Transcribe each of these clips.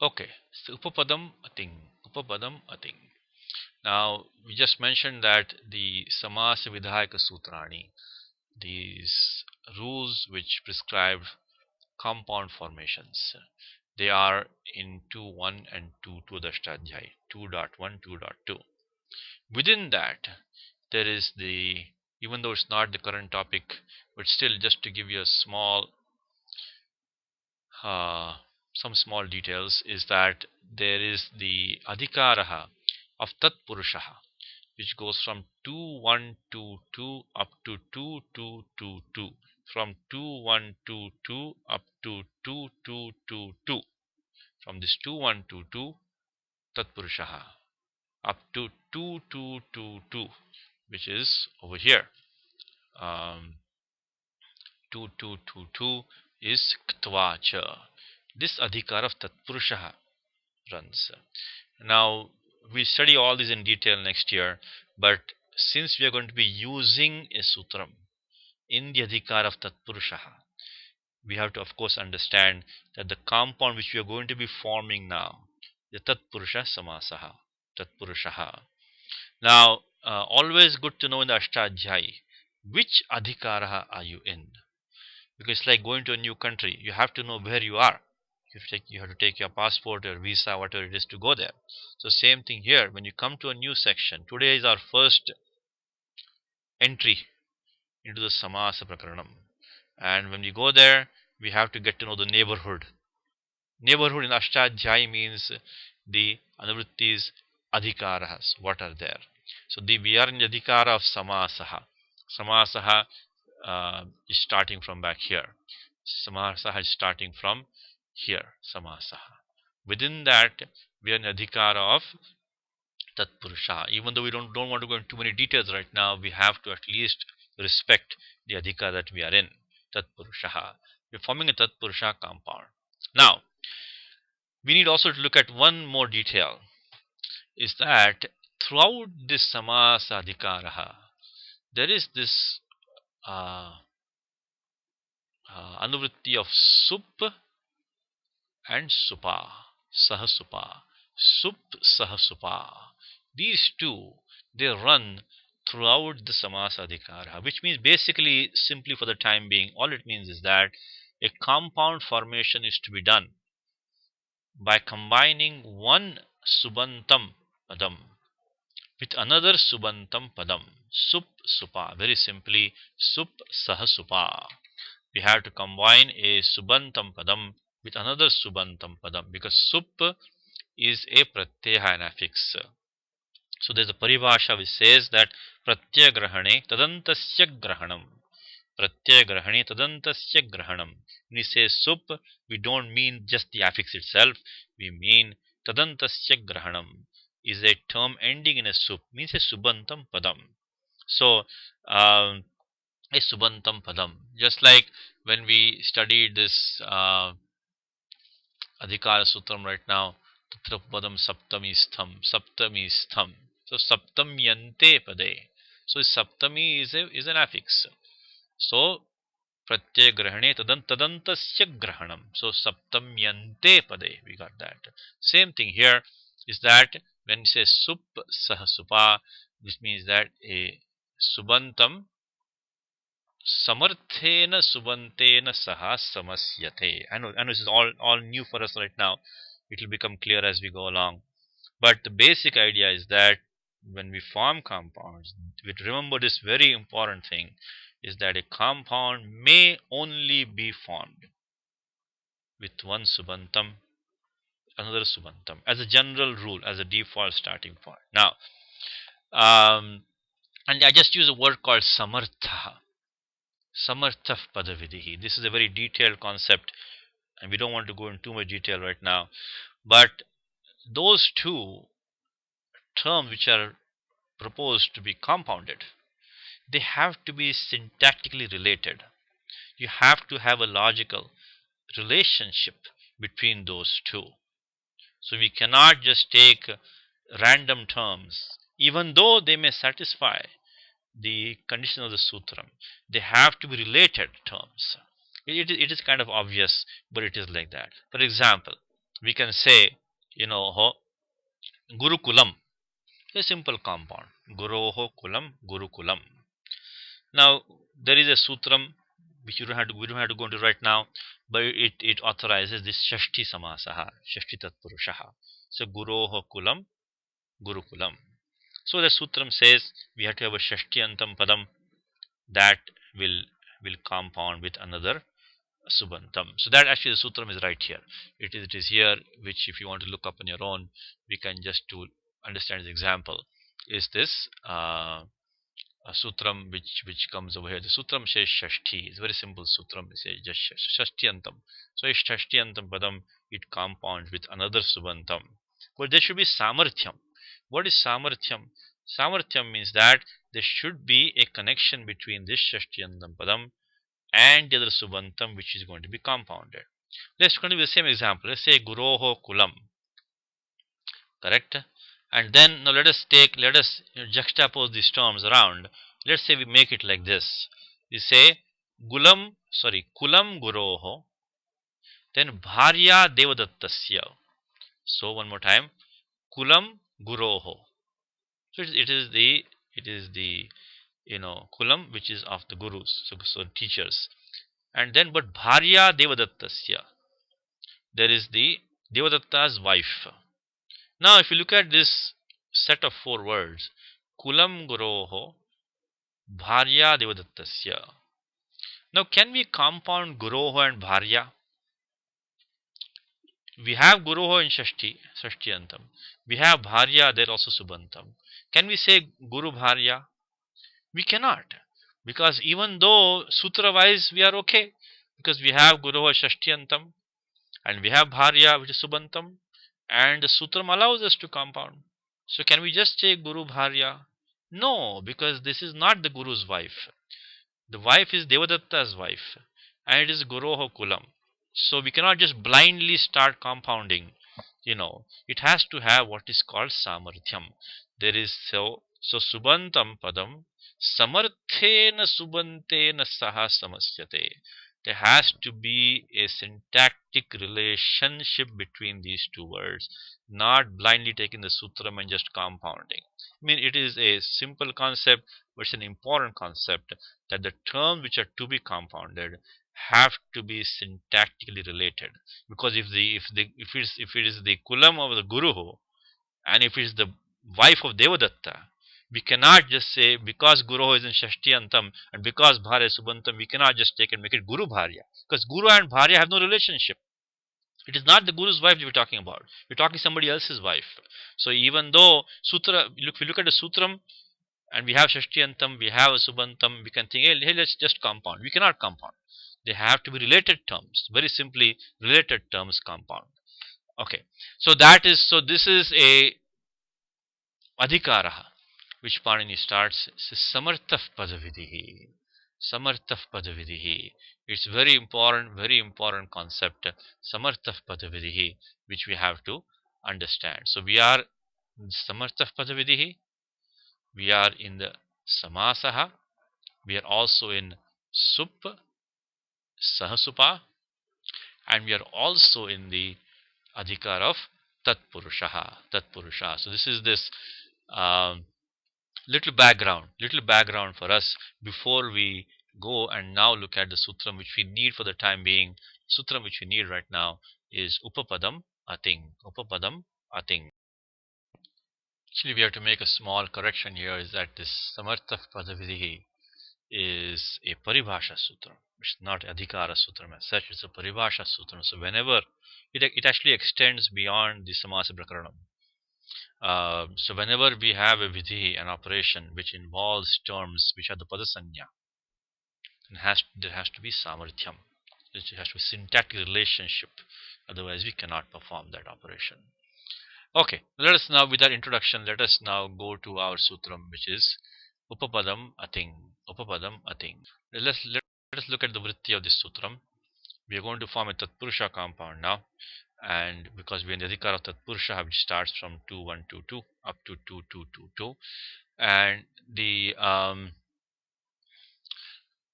Okay, so Upapadam ating. Now we just mentioned that the Samasa Vidhayaka Sutrani, these rules which prescribe compound formations, they are in 2.1 and 2.2 of the Ashtadhyay, 2.1, 2.2. Within that, there is the, even though it's not the current topic, but still just to give you a small uh, some small details, is that there is the adhikaraha of tat purushaha, which goes from 2122 up to 2222, from 2122 up to 2222, from this 2122 tat purushaha up to 2222, which is over here. um, 2222 is ktvacha. This adhikar of tatpurushaha runs. Now, we study all this in detail next year, but since we are going to be using a sutram in the adhikar of tatpurushaha, we have to of course understand that the compound which we are going to be forming now, the tatpurusha samasaha, tatpurushaha. Now, always good to know in the Ashtadhyayi which adhikaraha are you in, because it's like going to a new country. You have to know where you are. You have to take your passport or visa, whatever it is, to go there. So same thing here. When you come to a new section, today is our first entry into the Samasa Prakaranam. And when we go there, we have to get to know the neighborhood. Neighborhood in Ashtadhyayi means the anuvrittis, adhikarahas, what are there. So we are in the adhikara of Samasaha. Samasaha is starting from back here. Samasaha is starting from here. Samasaha. Within that, we are in adhikara of Tatpurusha. Even though we don't want to go into too many details right now, we have to at least respect the adhikara that we are in. Tatpurusha. We're forming a Tatpurusha compound. Now, we need also to look at one more detail, is that throughout this Samasa adhikaraha, there is this uh, anuvritti of sup and supa, sahasupa, sup, sahasupa. These two, they run throughout the Samasa adhikara, which means basically, simply for the time being, all it means is that a compound formation is to be done by combining one subantam padam with another subantam padam. Sup, supa. Very simply, sup, sahasupa. We have to combine a subantam padam with another subantam padam, because sup is a pratyaya and affix. So there's a paribhasha which says that pratyaya grahane tadantasya grahanam. Pratyaya grahane tadantasya grahanam. When we say sup, we don't mean just the affix itself. We mean tadantasya grahanam is a term ending in a sup, means a subantam padam. So a subantam padam, just like when we studied this adhikara sutram right now, tatra padam saptami stham. So saptamyante pade. So saptami is an affix. So pratyaya grahane tadantasya grahanam. So saptamyante pade, we got that. Same thing here is that when you say sup sahasupa, this means that a subantam samarthena subantena saha samasyate. I know this is all new for us right now. It will become clear as we go along. But the basic idea is that when we form compounds, we remember this very important thing, is that a compound may only be formed with one subantam, another subantam, as a general rule, as a default starting point. Now, um, and I just use a word called samartha. Samartha padavidihi. This is a very detailed concept, and we don't want to go into too much detail right now. But those two terms which are proposed to be compounded, they have to be syntactically related. You have to have a logical relationship between those two. So we cannot just take random terms, even though they may satisfy the condition of the sutram. They have to be related terms. It is kind of obvious, but it is like that. For example, we can say, Gurukulam, a simple compound. Guroho kulam, Gurukulam. Now, there is a sutram which we don't have to go into right now, but it authorizes this Shashti Samasaha, Shashti Tatpurushaha. So, Guroho kulam, Gurukulam. So, the sutram says we have to have a Shashti Antam Padam that will compound with another Subantam. So that actually the sutram is right here. It is here, which if you want to look up on your own, we can just to understand the example. Is this a sutram which comes over here? The sutram says Shashti. It's a very simple sutram. It says just Shashtiyantam. So if Shashtiyantam Padam, it compounds with another Subantam. But there should be Samarthyam. What is Samarthyam? Samarthyam means that there should be a connection between this Shashtiyantam Padam and the other Subantam which is going to be compounded. Let's continue with the same example. Let's say Guroho Kulam. Correct? And then now let us juxtapose these terms around. Let's say we make it like this. We say Kulam Guroho, then Bharya Devadattasya. So one more time. Kulam Guroho. So it is the Kulam which is of the gurus, so teachers. And then but Bharya Devadattasya, there is the Devadatta's wife. Now if you look at this set of four words, Kulam Guroho Bharya Devadattasya. Now can we compound Guroho and Bharya? We have Guroho in Shashtiyantam. We have Bharya there also Subantam. Can we say Guru Bharya? We cannot. Because even though sutra wise we are okay, because we have Guroho Shashtiyantam and we have Bharya which is Subantam, and the sutram allows us to compound. So can we just say Guru Bharya? No, because this is not the Guru's wife. The wife is Devadatta's wife, and it is Guroho Kulam. So we cannot just blindly start compounding. It has to have what is called Samarthyam. There is so Subantam Padam Samarthena Subantena Saha Samasyate. There has to be a syntactic relationship between these two words, not blindly taking the sutram and just compounding. I mean, it is a simple concept, but it's an important concept that the terms which are to be compounded have to be syntactically related. Because if it is the kulam of the guru and if it is the wife of Devadatta, we cannot just say because Guru is in Shashtiyantam and because Bharya is Subantam, we cannot just take and make it Guru Bharya. Because Guru and Bharya have no relationship. It is not the Guru's wife we're talking about. We're talking somebody else's wife. So even though Sutra, if we look at the Sutram and we have Shashtiyantam, we have a Subantam, we can think, hey, let's just compound. We cannot compound. They have to be related terms. Very simply, related terms compound. Okay. So this is a Adhikaraha, which Panini starts, Samartha Padavidihi. Samartha Padavidihi. It's very important concept, Samartha Padavidihi, which we have to understand. So we are in Samartha Padavidihi, we are in the Samasaha, we are also in Sup, Sahasupa, and we are also in the Adhikar of Tatpurusha. So this is this little background for us before we go and now look at the sutram which we need for the time being. Sutram which we need right now is Upapadam Ating. Upapadam Ating. Actually, we have to make a small correction here, is that this Samartha Padavidihi is a Paribhasha Sutra. It's not Adhikara Sutram as such, it's a Paribhasha Sutram. So whenever it actually extends beyond the Samasa Prakaranam. So whenever we have a vidhi, an operation which involves terms which are the padasanya, there has to be samarthyam. There has to be syntactic relationship. Otherwise, we cannot perform that operation. Okay, let us now, with that introduction, let us now go to our sutram, which is Upapadam Ating. Upapadam Ating. Let us look at the vritti of this sutram. We are going to form a Tatpurusha compound now. And because we are in the Adhikar of Tatpurusha, which starts from 2122 up to 2222, and the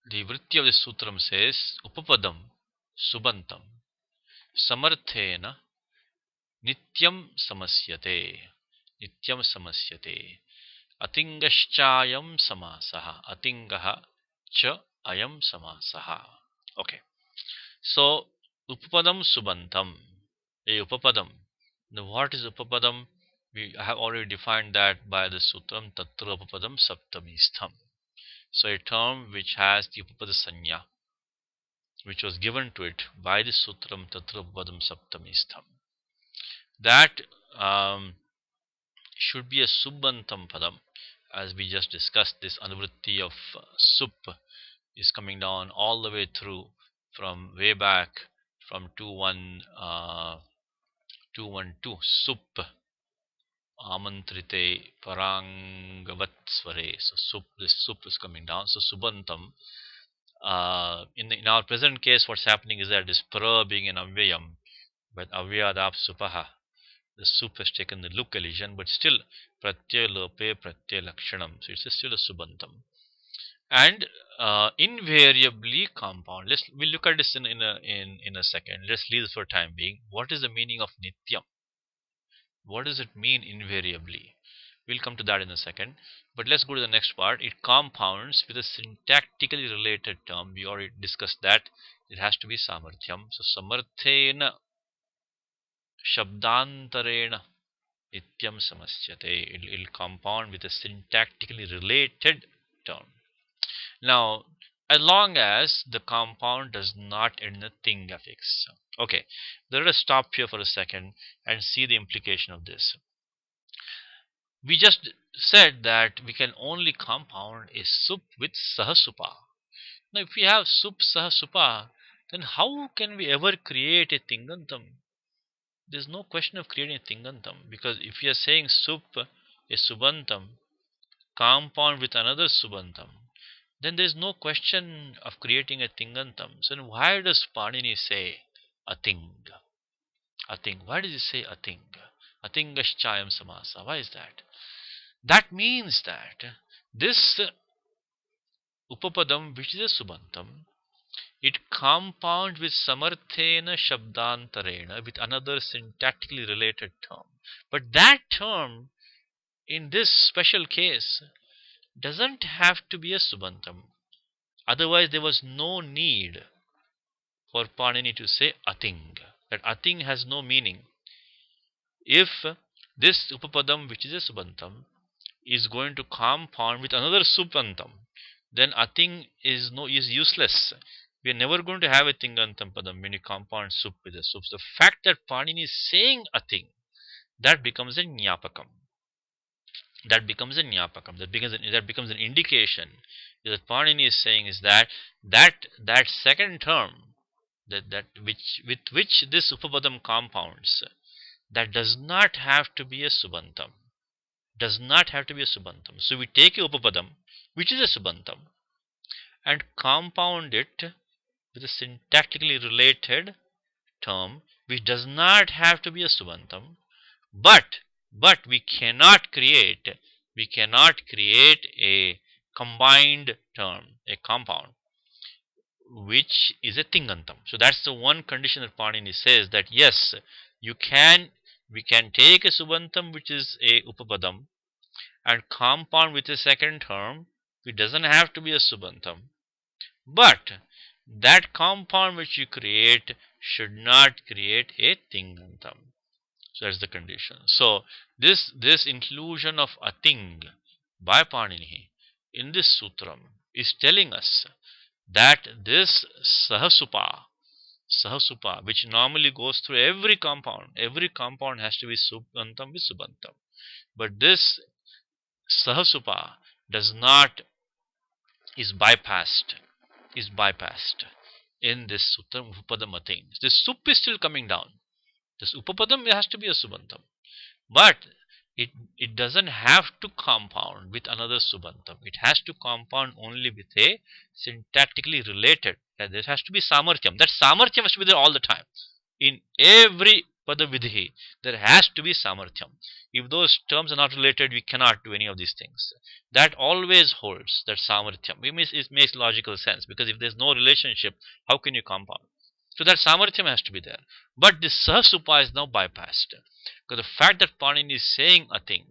vritti of the sutram says Upapadam Subantam Samarthena Nityam samasyate. Nityam samasyate. Atingaschayam samasaha. Atingaha cha ayam samasaha. Okay. So, upapadam subantam. A upapadam. Now, what is upapadam? We have already defined that by the sutram tatra upapadam saptamistham. So, a term which has the upapada sanya, which was given to it by the sutram tatra upapadam saptamistham. That should be a subantam padam, as we just discussed. This anuvritti of sup is coming down all the way through from way back from 212 sup amantrite parangavat sware. So sup, this sup is coming down. So subantam. In our present case, what's happening is that this pra being an avyayam, but avyadap supaha, the sup has taken the look elision, but still pratyay lope pratyay lakshanam. So it's still a subantam. And invariably compound. We'll look at this in a second. Let's leave this for time being. What is the meaning of nityam? What does it mean invariably? We'll come to that in a second. But let's go to the next part. It compounds with a syntactically related term. We already discussed that. It has to be samarthyam. So samarthena shabdantarena nityam samasyate. It'll compound with a syntactically related term. Now, as long as the compound does not end in a thing affix. Okay, let us stop here for a second and see the implication of this. We just said that we can only compound a sup with sahasupa. Now, if we have sup sahasupa, then how can we ever create a tingantam? There's no question of creating a tingantam, because if you are saying sup, a subantam, compound with another subantam, then there is no question of creating a tingantam. So then why does Panini say ating? Ating. Why does he say ating? Atingaschayam samasa. Why is that? That means that this upapadam, which is a subantam, it compounds with samarthena shabdantarena, with another syntactically related term. But that term, in this special case, doesn't have to be a subantam. Otherwise, there was no need for Panini to say ating. That ating has no meaning. If this upapadam, which is a subantam, is going to compound with another subantam, then ating is useless. We are never going to have a tingantam padam when you compound sup with a sup. The fact that Panini is saying ating, that becomes a nyapakam. That becomes an indication that Panini is saying is that second term, with which this upapadam compounds, that does not have to be a subantam. So we take a upapadam, which is a subantam, and compound it with a syntactically related term, which does not have to be a subantam, but we cannot create a combined term, a compound, which is a tingantam. So that's the one condition that Panini says, that yes, we can take a subantam, which is a upapadam, and compound with a second term, which doesn't have to be a subantam, but that compound which you create should not create a tingantam. So that's the condition. So this inclusion of ating by Panini in this sutram is telling us that this sahasupa, which normally goes through every compound has to be subantam with subantam, but this sahasupa is bypassed in this sutram upadamating. This sup is still coming down. This upapadam has to be a subantam, but it doesn't have to compound with another subantam. It has to compound only with a syntactically related. There has to be samarthyam. That samarthyam has to be there all the time. In every padavidhi, there has to be samarthyam. If those terms are not related, we cannot do any of these things. That always holds, that samarthyam. It makes logical sense, because if there's no relationship, how can you compound? So that samarthyam has to be there. But this sahasupa is now bypassed. Because the fact that Panini is saying a thing,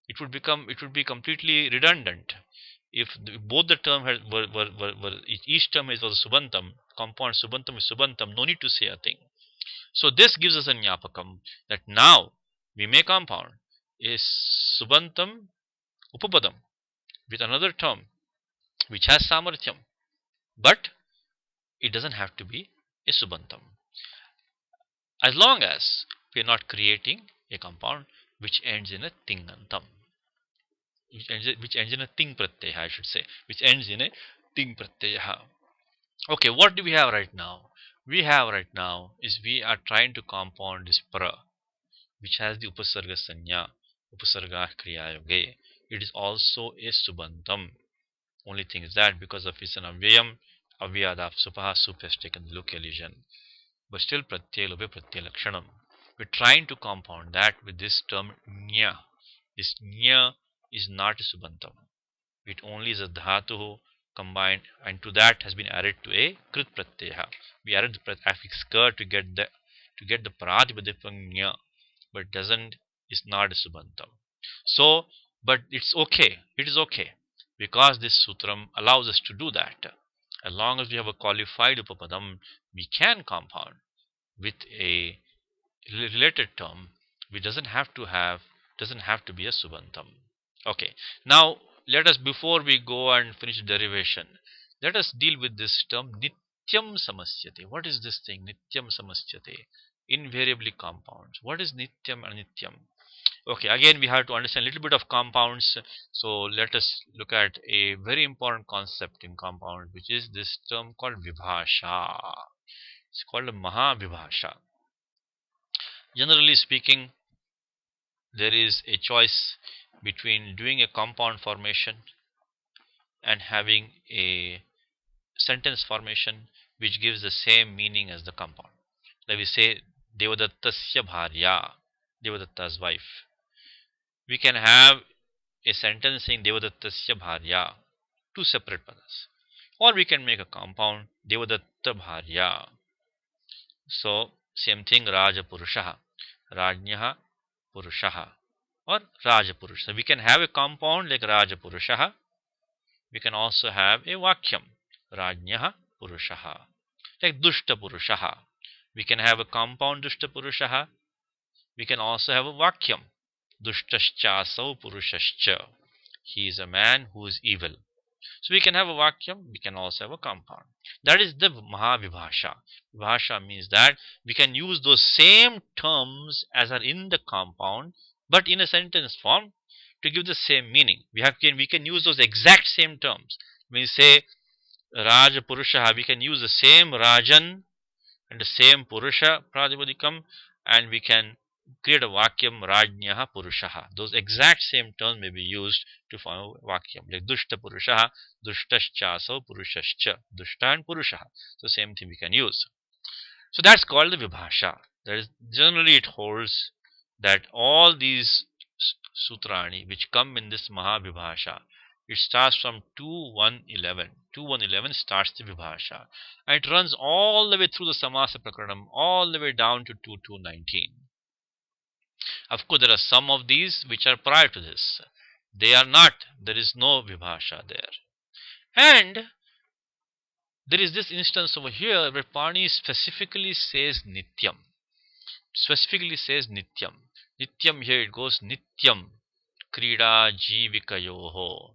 it would be completely redundant if both the term were each term is was subantam, compound subantam is subantam, no need to say a thing. So this gives us a nyapakam that now we may compound a subantam upapadam with another term which has samarthyam, but it doesn't have to be a subantam, as long as we are not creating a compound which ends in a tingantam, which ends in a ting pratyaya, I should say, which ends in a ting pratyaya. Okay, what do we have right now? We have right now is we are trying to compound this pra, which has the upasarga sanya, upasarga kriya yoge. It is also a subantam. Only thing is that because of it's an avyayam, avyadap supaha, sup has taken the localization. But still pratyay lobe pratyay lakshanam. We're trying to compound that with this term nya. This nya is not a subantam. It only is a dhatu combined, and to that has been added to a krit pratyaya. We added the affix ka to get the pratipadipam nya, but doesn't is not a subantam. So, but it's okay. It is okay because this sutram allows us to do that. As long as we have a qualified upapadam, we can compound with a related term, which doesn't have to be a subantam. Okay, now let us, before we go and finish derivation, let us deal with this term nityam samasyate. What is this thing nityam samasyate? Invariably compounds. What is nityam and nityam? Okay, again we have to understand a little bit of compounds. So let us look at a very important concept in compound, which is this term called vibhasha. It's called a mahavibhasha. Generally speaking, there is a choice between doing a compound formation and having a sentence formation which gives the same meaning as the compound. Like we say Devadattasya bharya, Devadatta's wife. We can have a sentence saying Devadattasya bharya, two separate padas. Or we can make a compound Devadatta bharya. So same thing Rajapurushaha, Rajnyaha Purushaha, or Rajapurusha. We can have a compound like Rajapurushaha. We can also have a Vakyam, Rajnyaha Purushaha. Like Dushta Purushaha. We can have a compound Dushta Purushaha. We can also have a Vakyam, Dushtaschasau Purushascha. He is a man who is evil. So we can have a Vakyam, we can also have a compound. That is the Mahavibhasha. Vibhasha means that we can use those same terms as are in the compound, but in a sentence form to give the same meaning. We can use those exact same terms. When we say Raja Purusha, we can use the same Rajan and the same Purusha Pradipadikam, and we can create a Vakyam Rajnyaha Purushaha. Those exact same terms may be used to form a Vakyam. Like Dushta Purushaha, Dushtaschasau Purushascha. Dushta and Purushaha. So same thing we can use. So that's called the Vibhasha. That is, generally it holds that all these sutrani which come in this Mahavibhasha, it starts from 2.1.11. 2.1.11 starts the Vibhasha. And it runs all the way through the Samasa Prakaranam, all the way down to 2.2.19. Of course, there are some of these which are prior to this. They are not. There is no Vibhasha there. And there is this instance over here where Pani specifically says Nityam. Specifically says Nityam. Nityam, here it goes Nityam Krida Jivikayoho.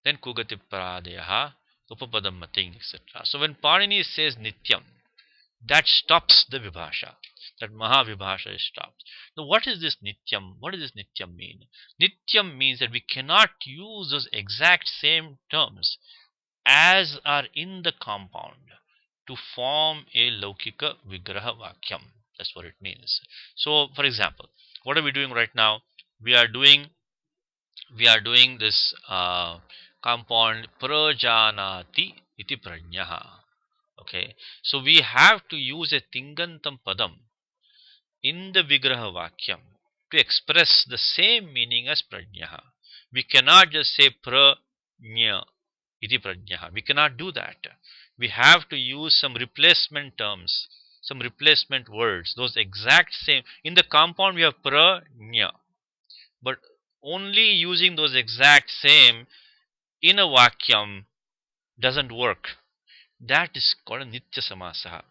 Then Kugati Pradeha, Upapadammati, etc. So when Panini says Nityam, that stops the Vibhasha. That Mahavibhasha stops. Now what is this Nityam? What does this Nityam mean? Nityam means that we cannot use those exact same terms as are in the compound to form a Laukika Vigraha Vakyam. That's what it means. So for example, what are we doing right now? We are doing this compound prajanati iti prajnaha. Okay, so we have to use a tingantam padam in the vigraha vakyam to express the same meaning as prajnaha. We cannot just say prajna iti prajnaha. We cannot do that. We have to use some replacement terms some replacement words, those exact same. In the compound we have pra, nya, but only using those exact same in a vakyam doesn't work. That is called a nitya samasaha.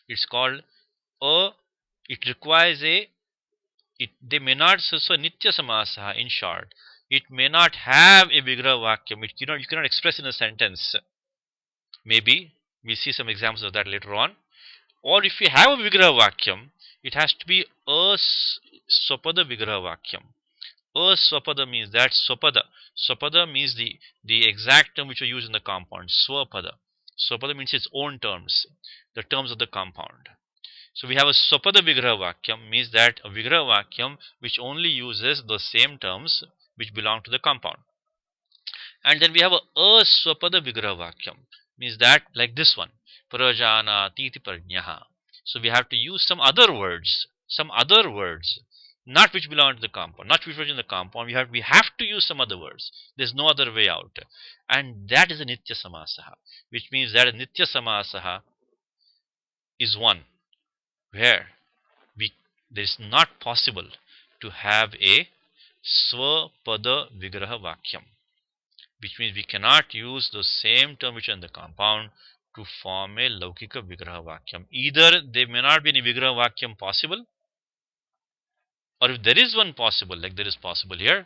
It's called a, it requires a, it, they may not, so nitya samasaha in short, it may not have a vigraha vakyam. You cannot express in a sentence. Maybe we see some examples of that later on. Or if you have a vigraha vakyam, it has to be a swapada vigraha vakyam. A swapada means that swapada. Swapada means the exact term which we use in the compound. Swapada. Swapada means its own terms, the terms of the compound. So we have a swapada vigraha vakyam, means that a vigraha vakyam which only uses the same terms which belong to the compound. And then we have a swapada vigraha vakyam, means that like this one, prajana titi prajnaha. So we have to use some other words, not which belong to the compound, not which was in the compound. We have to use some other words. There's no other way out, and that is a nitya samasaha, which means that a nitya samasaha is one where we, there is not possible to have a swapada vigraha vakyam, which means we cannot use the same term which are in the compound to form a laukika vigraha vakyam. Either there may not be any vigraha vakyam possible, or if there is one possible, like there is possible here,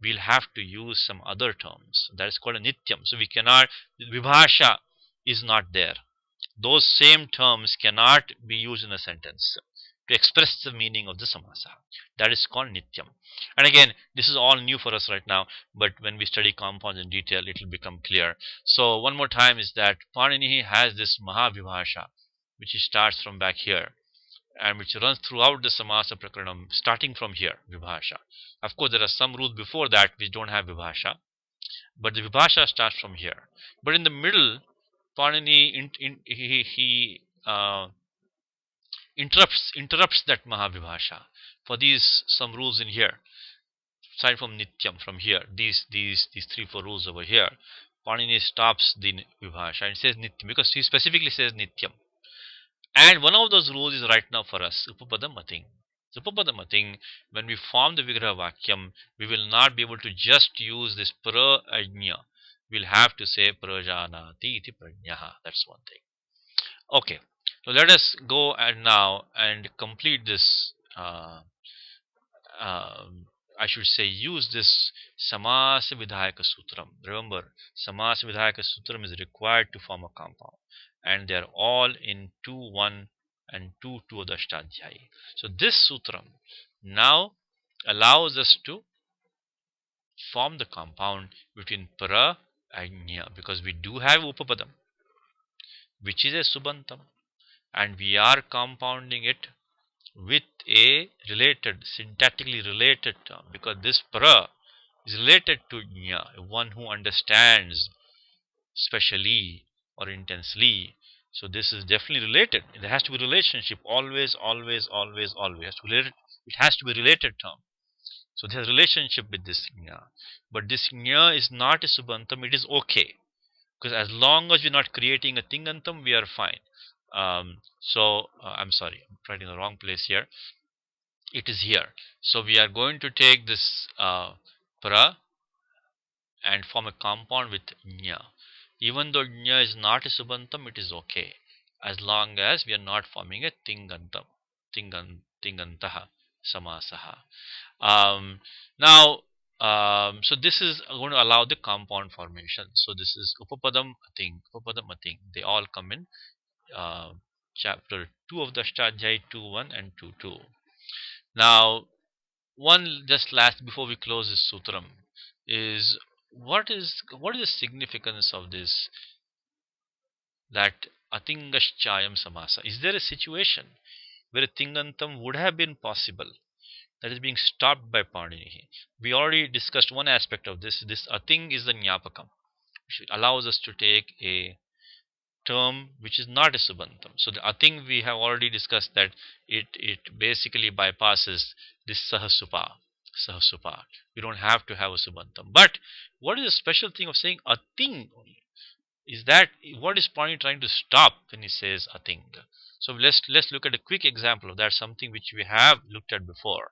we'll have to use some other terms. That is called a nityam. So we cannot, vibhasha is not there. Those same terms cannot be used in a sentence to express the meaning of the samasa. That is called nityam. And again, this is all new for us right now, but when we study compounds in detail, it will become clear. So one more time is that Panini has this mahavibhasha, which starts from back here, and which runs throughout the samasa prakaranam, starting from here, vibhasha. Of course, there are some rules before that which don't have vibhasha, but the vibhasha starts from here. But in the middle, Panini interrupts that mahavibhasha for these some rules in here. Aside from nityam, from here, these 3-4 rules over here, Panini stops the vibhasha and says nityam, because he specifically says nityam. And one of those rules is right now for us, upapadamat. So upapadamat, when we form the vigraha vakyam, we will not be able to just use this pra ajna. We'll have to say prajanati iti prajnaha. That's one thing. Okay, so let us go and now and complete this. I should say use this samasa vidhayaka sutram. Remember, samasa vidhayaka sutram is required to form a compound, and they are all in 2.1 and 2.2 of the Ashtadhyayi. So this sutram now allows us to form the compound between pra and nya, because we do have upapadam, which is a subantam, and we are compounding it with a related, syntactically related term, because this pra is related to nya, one who understands specially or intensely. So this is definitely related. There has to be relationship, always. It has to be related term. So there's relationship with this nya. But this nya is not a subantam, it is okay. Because as long as we're not creating a tingantam, we are fine. I'm sorry, I'm writing the wrong place here. It is here. So we are going to take this pra and form a compound with nya. Even though nya is not a subantam, it is okay, as long as we are not forming a tingantam, tingantaha samasaha. So this is going to allow the compound formation. So this is upapadamat. They all come in chapter 2 of the Ashtadhyayi, 2.1 and 2.2. Now, one just last before we close this sutram is what is the significance of this, that atingaschayam samasa? Is there a situation where a tingantam would have been possible that is being stopped by Panini? We already discussed one aspect of this. This ating is the nyapakam, which allows us to take a term which is not a subantam. So the ating, we have already discussed that it basically bypasses this sahasupa. We don't have to have a subantam. But what is the special thing of saying ating only? Is that what is Pani trying to stop when he says a thing? So let's look at a quick example of that, something which we have looked at before,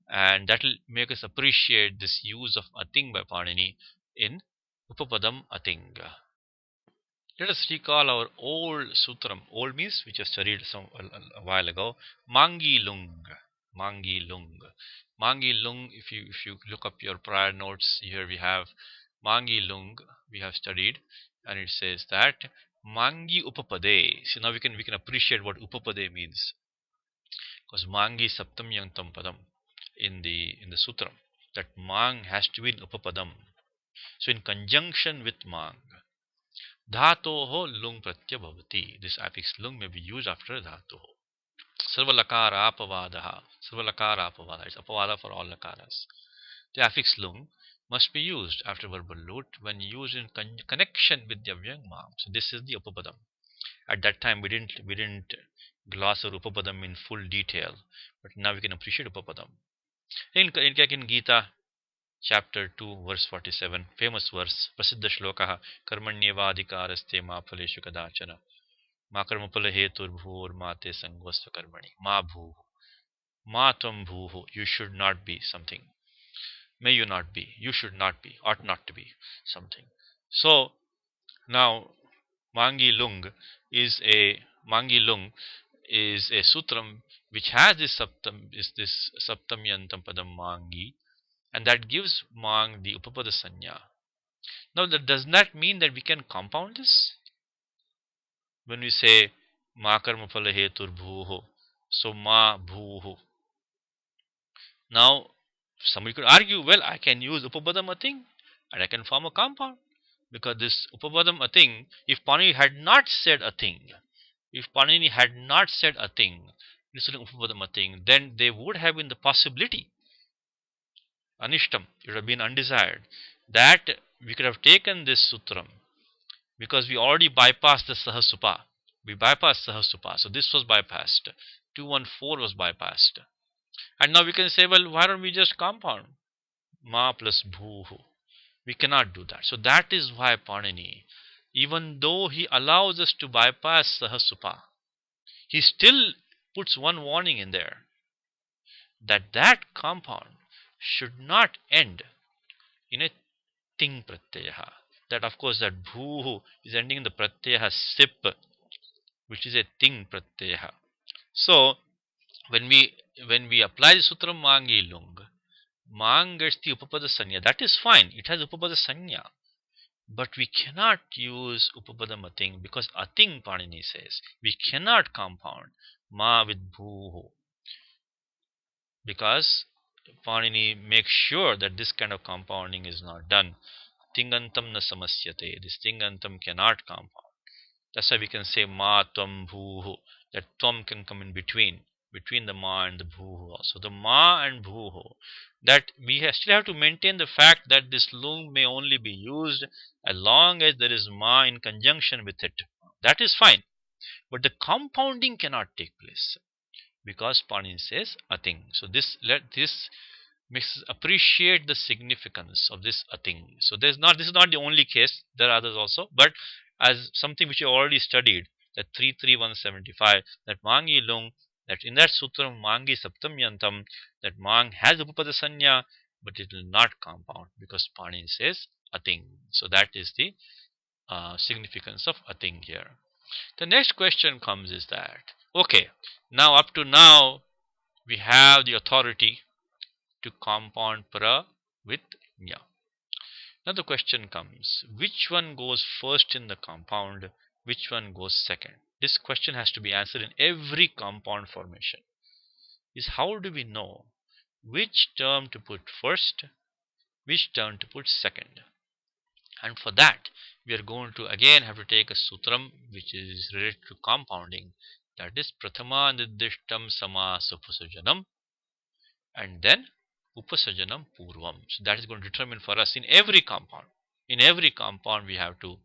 and that will make us appreciate this use of a thing by Panini in Upapadam Ating. Let us recall our old sutram. Old means which I studied a while ago. Mangi lung, mangi lung, mangi lung. If you look up your prior notes, here we have mangi lung. We have studied, and it says that mangi upapade. So now we can appreciate what upapade means, because mangi saptam yantam padam in the sutram, that mang has to be in upapadam. So in conjunction with mang, dhatoho lung pratyabhavati. This affix lung may be used after dhatoho. Sarvalakara apavadaha. Sarvalakara apavada. It's apavada for all lakaras. The affix lung must be used after verbal lut when used in connection with the avyang mam. So this is the upapadam. At that time we didn't gloss over upapadam in full detail, but now we can appreciate upapadam. In Gita chapter 2 verse 47, famous verse, prasiddha shlokaha karmanyevadhikaraste ma phaleshu kadachana ma karmapala heturvhur mate sangvasva karmani ma bhu ma tvam bhu. You should not be something. May you not be. You should not be. Ought not to be something. So now mangi lung is a sutram which has this saptam yantam padam mangi, and that gives mang the upapada sanya. Now that does not mean that we can compound this when we say ma karma phala hetur bhuho. So ma bhuho. Now somebody could argue, well, I can use upapadam ating and I can form a compound, because this upapadam ating, if Panini had not said a thing, instead of upapadam ating, then there would have been the possibility, anishtam, it would have been undesired, that we could have taken this sutram, because we already bypassed the sahasupa. We bypassed sahasupa, so this was bypassed. 214 was bypassed. And now we can say, well, why don't we just compound ma plus bhuhu? We cannot do that. So that is why Panini, even though he allows us to bypass sahasupa, he still puts one warning in there, that compound should not end in a ting pratyaha. That of course that bhuhu is ending in the pratyaha sip, which is a ting pratyaha. So when we apply the sutram mangi lung, mang gets the upapada sanya. That is fine. It has upapada sanya. But we cannot use upapadam ating, because ating, Panini says, we cannot compound ma with bhuho, because Panini makes sure that this kind of compounding is not done. Tingantam na samasyate. This tingantam cannot compound. That's why we can say ma tvam bhuho. That tvam can come in between the ma and the bhuho also. The ma and bhuho, that we still have to maintain the fact that this lung may only be used as long as there is ma in conjunction with it. That is fine. But the compounding cannot take place, because Panini says ating. So this makes us appreciate the significance of this ating. So this is not the only case. There are others also, but as something which you already studied, that 33175, that mangi lung, that in that sutram mangi saptam yantam, that mang has upapada sanya, but it will not compound, because Panini says ating. So that is the significance of ating here. The next question comes is that, okay, now up to now we have the authority to compound pra with nya. Now the question comes, which one goes first in the compound, which one goes second? This question has to be answered in every compound formation. Is how do we know which term to put first, which term to put second? And for that, we are going to again have to take a sutram which is related to compounding, that is prathama nirdishtam samas upasajanam, and then upasajanam purvam. So that is going to determine for us in every compound. In every compound we have to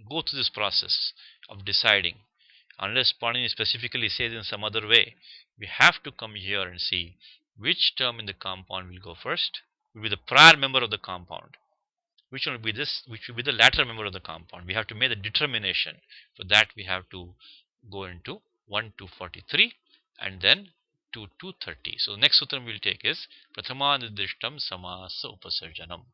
go through this process of deciding. Unless Panini specifically says in some other way, we have to come here and see which term in the compound will go first, will be the prior member of the compound, which will be this, which will be the latter member of the compound. We have to make the determination. For that we have to go into 1 to 43 and then 2 to 30. So the next sutram we'll take is Prathama Nirdishtam Samasa Upasarjanam.